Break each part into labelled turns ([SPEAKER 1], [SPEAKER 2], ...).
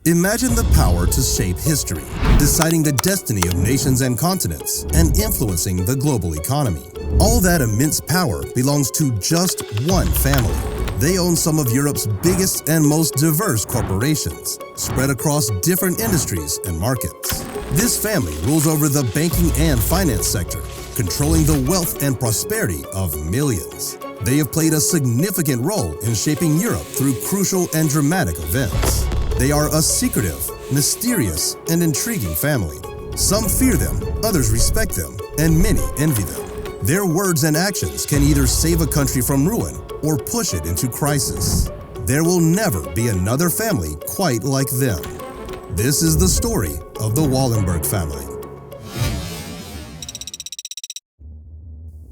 [SPEAKER 1] Imagine the power to shape history, deciding the destiny of nations and continents, and influencing the global economy. All that immense power belongs to just one family. They own some of Europe's biggest and most diverse corporations, spread across different industries and markets. This family rules over the banking and finance sector, controlling the wealth and prosperity of millions. They have played a significant role in shaping Europe through crucial and dramatic events. They are a secretive, mysterious, and intriguing family. Some fear them, others respect them, and many envy them. Their words and actions can either save a country from ruin or push it into crisis. There will never be another family quite like them. This is the story of the Wallenberg family.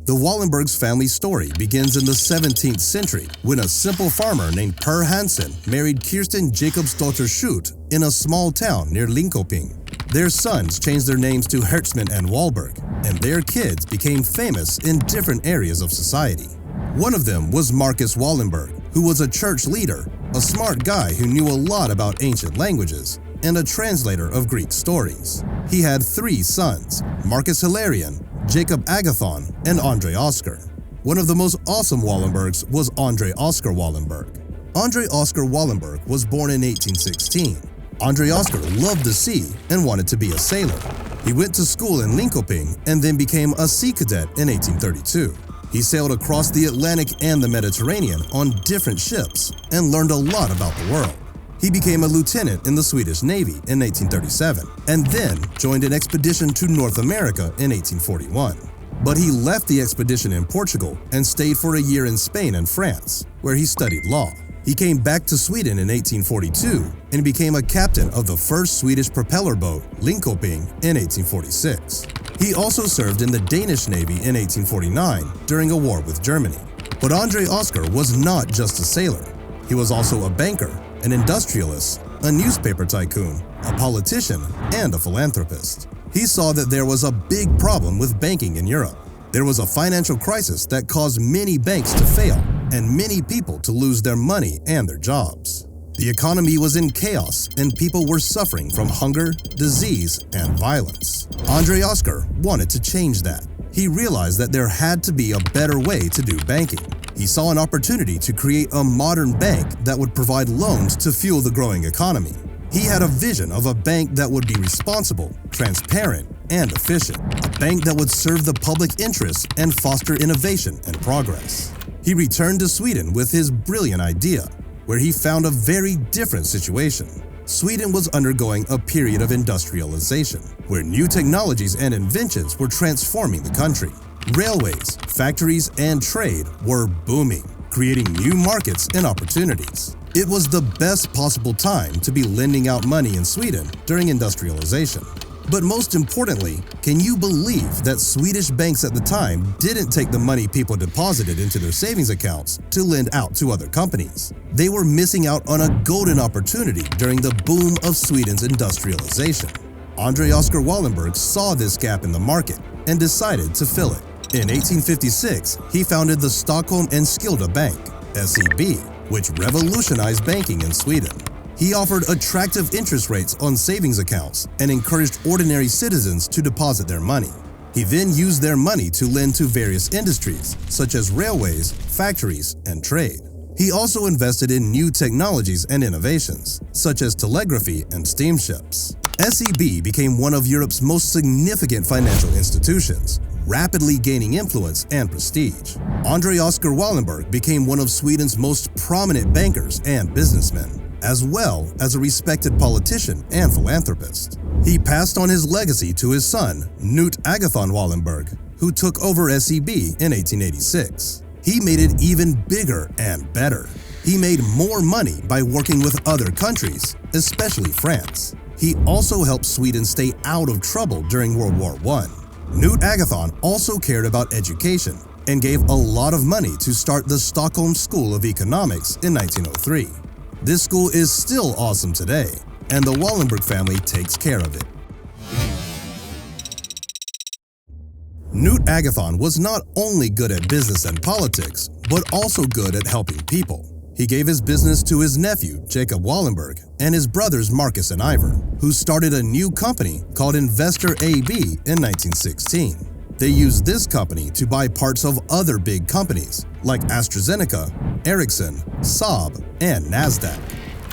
[SPEAKER 1] The Wallenberg's family story begins in the 17th century when a simple farmer named Per Hansen married Kirsten Jakobsdotter Schutt in a small town near Linköping. Their sons changed their names to Hertzman and Wahlberg, and their kids became famous in different areas of society. One of them was Marcus Wallenberg, who was a church leader, a smart guy who knew a lot about ancient languages, and a translator of Greek stories. He had 3 sons, Marcus Hilarion, Jacob Agathon, and Andre Oskar. One of the most awesome Wallenbergs was Andre Oskar Wallenberg. Andre Oskar Wallenberg was born in 1816. Andre Oskar loved the sea and wanted to be a sailor. He went to school in Linköping and then became a sea cadet in 1832. He sailed across the Atlantic and the Mediterranean on different ships and learned a lot about the world. He became a lieutenant in the Swedish Navy in 1837 and then joined an expedition to North America in 1841. But he left the expedition in Portugal and stayed for a year in Spain and France, where he studied law. He came back to Sweden in 1842 and became a captain of the first Swedish propeller boat, Linköping, in 1846. He also served in the Danish Navy in 1849 during a war with Germany. But Andre Oskar was not just a sailor. He was also a banker, an industrialist, a newspaper tycoon, a politician, and a philanthropist. He saw that there was a big problem with banking in Europe. There was a financial crisis that caused many banks to fail and many people to lose their money and their jobs. The economy was in chaos and people were suffering from hunger, disease, and violence. Andre Oskar wanted to change that. He realized that there had to be a better way to do banking. He saw an opportunity to create a modern bank that would provide loans to fuel the growing economy. He had a vision of a bank that would be responsible, transparent, and efficient. A bank that would serve the public interest and foster innovation and progress. He returned to Sweden with his brilliant idea, where he found a very different situation. Sweden was undergoing a period of industrialization, where new technologies and inventions were transforming the country. Railways, factories, and trade were booming, creating new markets and opportunities. It was the best possible time to be lending out money in Sweden during industrialization. But most importantly, can you believe that Swedish banks at the time didn't take the money people deposited into their savings accounts to lend out to other companies? They were missing out on a golden opportunity during the boom of Sweden's industrialization. Andre Oskar Wallenberg saw this gap in the market and decided to fill it. In 1856, he founded the Stockholm and Skilda Bank, SEB, which revolutionized banking in Sweden. He offered attractive interest rates on savings accounts and encouraged ordinary citizens to deposit their money. He then used their money to lend to various industries, such as railways, factories, and trade. He also invested in new technologies and innovations, such as telegraphy and steamships. SEB became one of Europe's most significant financial institutions, rapidly gaining influence and prestige. Andre Oskar Wallenberg became one of Sweden's most prominent bankers and businessmen, as well as a respected politician and philanthropist. He passed on his legacy to his son, Knut Agathon Wallenberg, who took over SEB in 1886. He made it even bigger and better. He made more money by working with other countries, especially France. He also helped Sweden stay out of trouble during World War I. Knut Agathon also cared about education and gave a lot of money to start the Stockholm School of Economics in 1903. This school is still awesome today, and the Wallenberg family takes care of it. Knut Agathon was not only good at business and politics, but also good at helping people. He gave his business to his nephew, Jacob Wallenberg, and his brothers Marcus and Ivor, who started a new company called Investor AB in 1916. They used this company to buy parts of other big companies like AstraZeneca, Ericsson, Saab, and Nasdaq.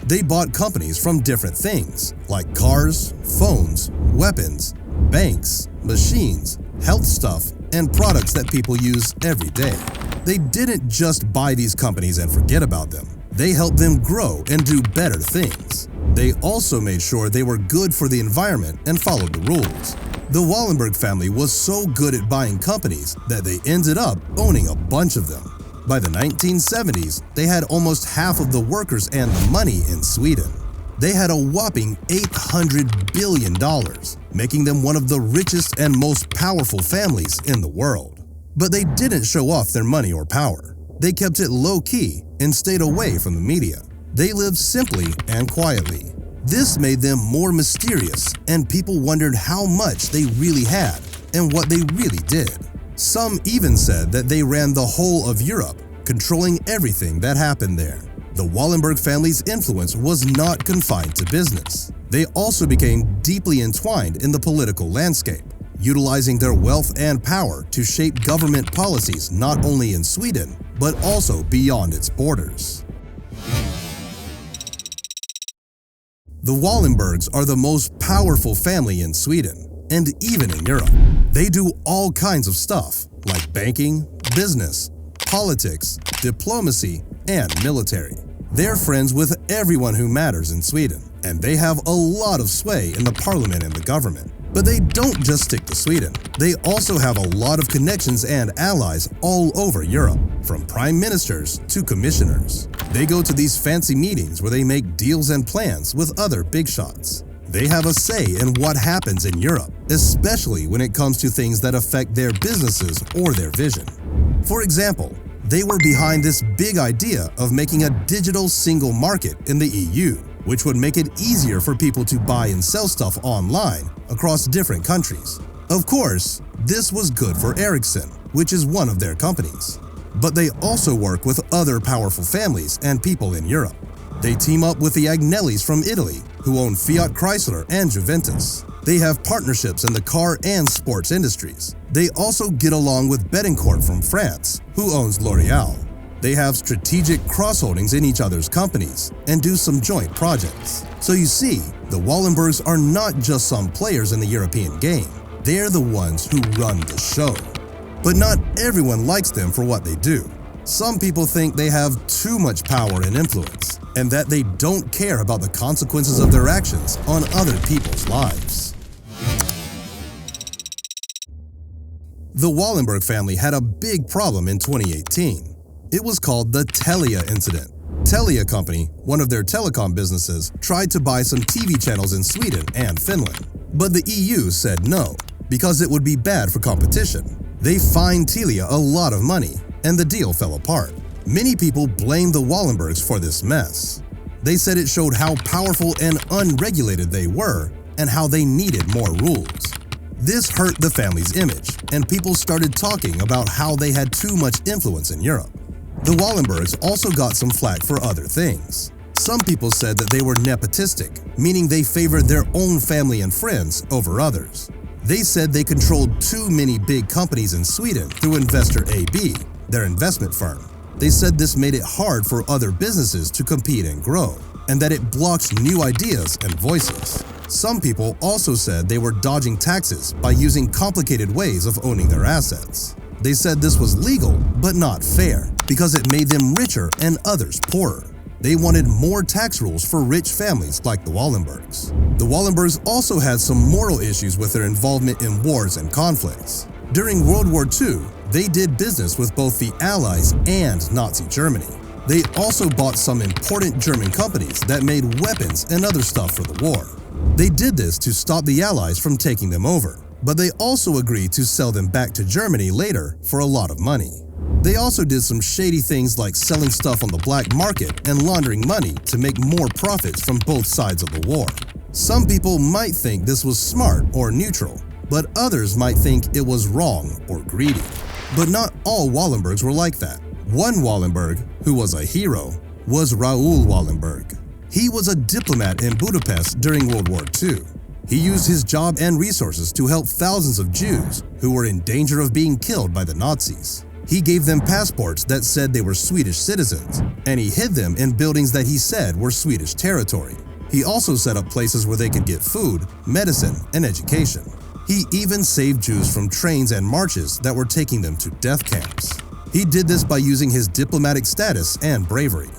[SPEAKER 1] They bought companies from different things like cars, phones, weapons, banks, machines, health stuff, and products that people use every day. They didn't just buy these companies and forget about them. They helped them grow and do better things. They also made sure they were good for the environment and followed the rules. The Wallenberg family was so good at buying companies that they ended up owning a bunch of them. By the 1970s, they had almost half of the workers and the money in Sweden. They had a whopping $800 billion, making them one of the richest and most powerful families in the world. But they didn't show off their money or power. They kept it low-key and stayed away from the media. They lived simply and quietly. This made them more mysterious, and people wondered how much they really had and what they really did. Some even said that they ran the whole of Europe, controlling everything that happened there. The Wallenberg family's influence was not confined to business. They also became deeply entwined in the political landscape, utilizing their wealth and power to shape government policies not only in Sweden, but also beyond its borders. The Wallenbergs are the most powerful family in Sweden, and even in Europe. They do all kinds of stuff, like banking, business, politics, diplomacy, and military. They're friends with everyone who matters in Sweden, and they have a lot of sway in the parliament and the government. But they don't just stick to Sweden. They also have a lot of connections and allies all over Europe, from prime ministers to commissioners. They go to these fancy meetings where they make deals and plans with other big shots. They have a say in what happens in Europe, especially when it comes to things that affect their businesses or their vision. For example, they were behind this big idea of making a digital single market in the EU, which would make it easier for people to buy and sell stuff online across different countries. Of course, this was good for Ericsson, which is one of their companies. But they also work with other powerful families and people in Europe. They team up with the Agnellis from Italy, who own Fiat Chrysler and Juventus. They have partnerships in the car and sports industries. They also get along with Bettencourt from France, who owns L'Oreal. They have strategic cross-holdings in each other's companies and do some joint projects. So you see, the Wallenbergs are not just some players in the European game. They're the ones who run the show. But not everyone likes them for what they do. Some people think they have too much power and influence, and that they don't care about the consequences of their actions on other people's lives. The Wallenberg family had a big problem in 2018. It was called the Telia incident. Telia Company, one of their telecom businesses, tried to buy some TV channels in Sweden and Finland. But the EU said no, because it would be bad for competition. They fined Telia a lot of money, and the deal fell apart. Many people blamed the Wallenbergs for this mess. They said it showed how powerful and unregulated they were and how they needed more rules. This hurt the family's image, and people started talking about how they had too much influence in Europe. The Wallenbergs also got some flack for other things. Some people said that they were nepotistic, meaning they favored their own family and friends over others. They said they controlled too many big companies in Sweden through Investor AB, their investment firm. They said this made it hard for other businesses to compete and grow, and that it blocks new ideas and voices. Some people also said they were dodging taxes by using complicated ways of owning their assets. They said this was legal, but not fair, because it made them richer and others poorer. They wanted more tax rules for rich families like the Wallenbergs. The Wallenbergs also had some moral issues with their involvement in wars and conflicts. During World War II, they did business with both the Allies and Nazi Germany. They also bought some important German companies that made weapons and other stuff for the war. They did this to stop the Allies from taking them over, but they also agreed to sell them back to Germany later for a lot of money. They also did some shady things like selling stuff on the black market and laundering money to make more profits from both sides of the war. Some people might think this was smart or neutral, but others might think it was wrong or greedy. But not all Wallenbergs were like that. One Wallenberg, who was a hero, was Raoul Wallenberg. He was a diplomat in Budapest during World War II. He used his job and resources to help thousands of Jews who were in danger of being killed by the Nazis. He gave them passports that said they were Swedish citizens, and he hid them in buildings that he said were Swedish territory. He also set up places where they could get food, medicine, and education. He even saved Jews from trains and marches that were taking them to death camps. He did this by using his diplomatic status and bravery.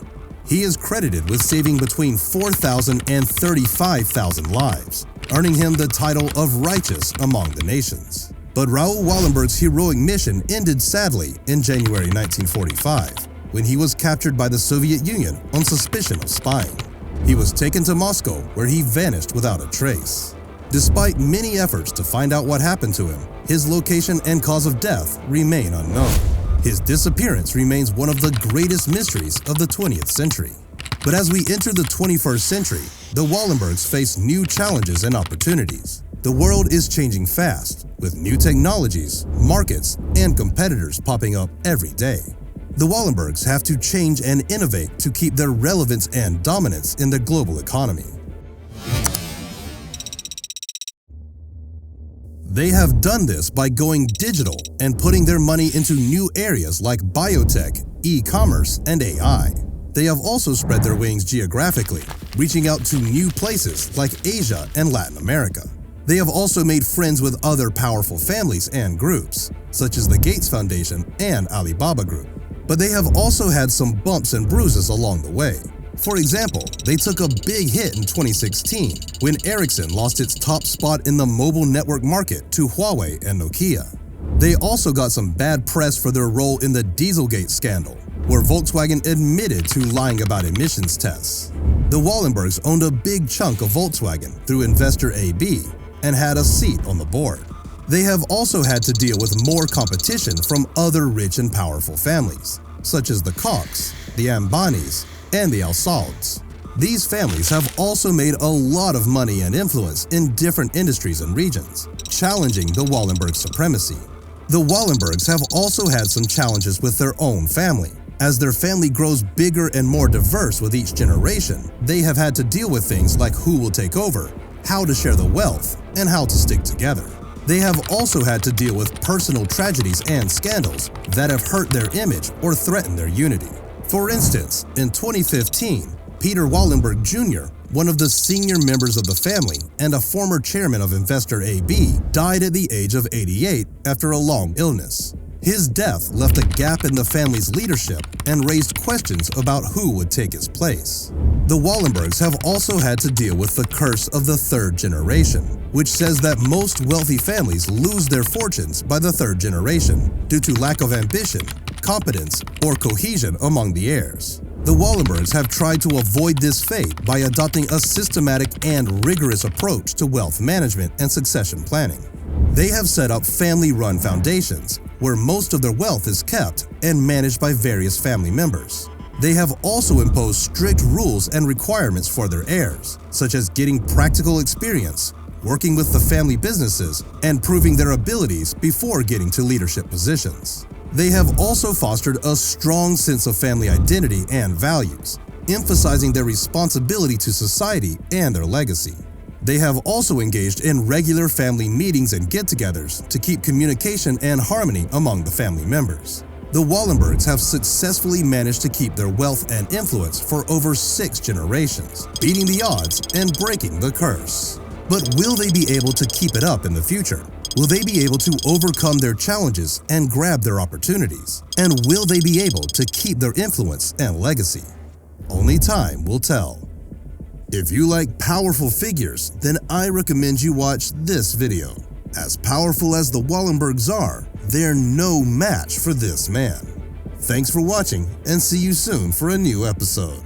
[SPEAKER 1] He is credited with saving between 4,000 and 35,000 lives, earning him the title of righteous among the nations. But Raoul Wallenberg's heroic mission ended sadly in January 1945, when he was captured by the Soviet Union on suspicion of spying. He was taken to Moscow, where he vanished without a trace. Despite many efforts to find out what happened to him, his location and cause of death remain unknown. His disappearance remains one of the greatest mysteries of the 20th century. But as we enter the 21st century, the Wallenbergs face new challenges and opportunities. The world is changing fast, with new technologies, markets, and competitors popping up every day. The Wallenbergs have to change and innovate to keep their relevance and dominance in the global economy. They have done this by going digital and putting their money into new areas like biotech, e-commerce, and AI. They have also spread their wings geographically, reaching out to new places like Asia and Latin America. They have also made friends with other powerful families and groups, such as the Gates Foundation and Alibaba Group. But they have also had some bumps and bruises along the way. For example, they took a big hit in 2016 when Ericsson lost its top spot in the mobile network market to Huawei and Nokia. They also got some bad press for their role in the Dieselgate scandal, where Volkswagen admitted to lying about emissions tests. The Wallenbergs owned a big chunk of Volkswagen through investor AB and had a seat on the board. They have also had to deal with more competition from other rich and powerful families, such as the Kochs, the Ambanis, and the Al Sauds. These families have also made a lot of money and influence in different industries and regions, challenging the Wallenberg supremacy. The Wallenbergs have also had some challenges with their own family. As their family grows bigger and more diverse with each generation, they have had to deal with things like who will take over, how to share the wealth, and how to stick together. They have also had to deal with personal tragedies and scandals that have hurt their image or threatened their unity. For instance, in 2015, Peter Wallenberg Jr., one of the senior members of the family and a former chairman of Investor AB, died at the age of 88 after a long illness. His death left a gap in the family's leadership and raised questions about who would take his place. The Wallenbergs have also had to deal with the curse of the third generation, which says that most wealthy families lose their fortunes by the third generation due to lack of ambition, competence, or cohesion among the heirs. The Wallenbergs have tried to avoid this fate by adopting a systematic and rigorous approach to wealth management and succession planning. They have set up family-run foundations, where most of their wealth is kept and managed by various family members. They have also imposed strict rules and requirements for their heirs, such as getting practical experience, working with the family businesses, and proving their abilities before getting to leadership positions. They have also fostered a strong sense of family identity and values, emphasizing their responsibility to society and their legacy. They have also engaged in regular family meetings and get-togethers to keep communication and harmony among the family members. The Wallenbergs have successfully managed to keep their wealth and influence for over 6 generations, beating the odds and breaking the curse. But will they be able to keep it up in the future? Will they be able to overcome their challenges and grab their opportunities? And will they be able to keep their influence and legacy? Only time will tell. If you like powerful figures, then I recommend you watch this video. As powerful as the Wallenbergs are, they're no match for this man. Thanks for watching, and see you soon for a new episode.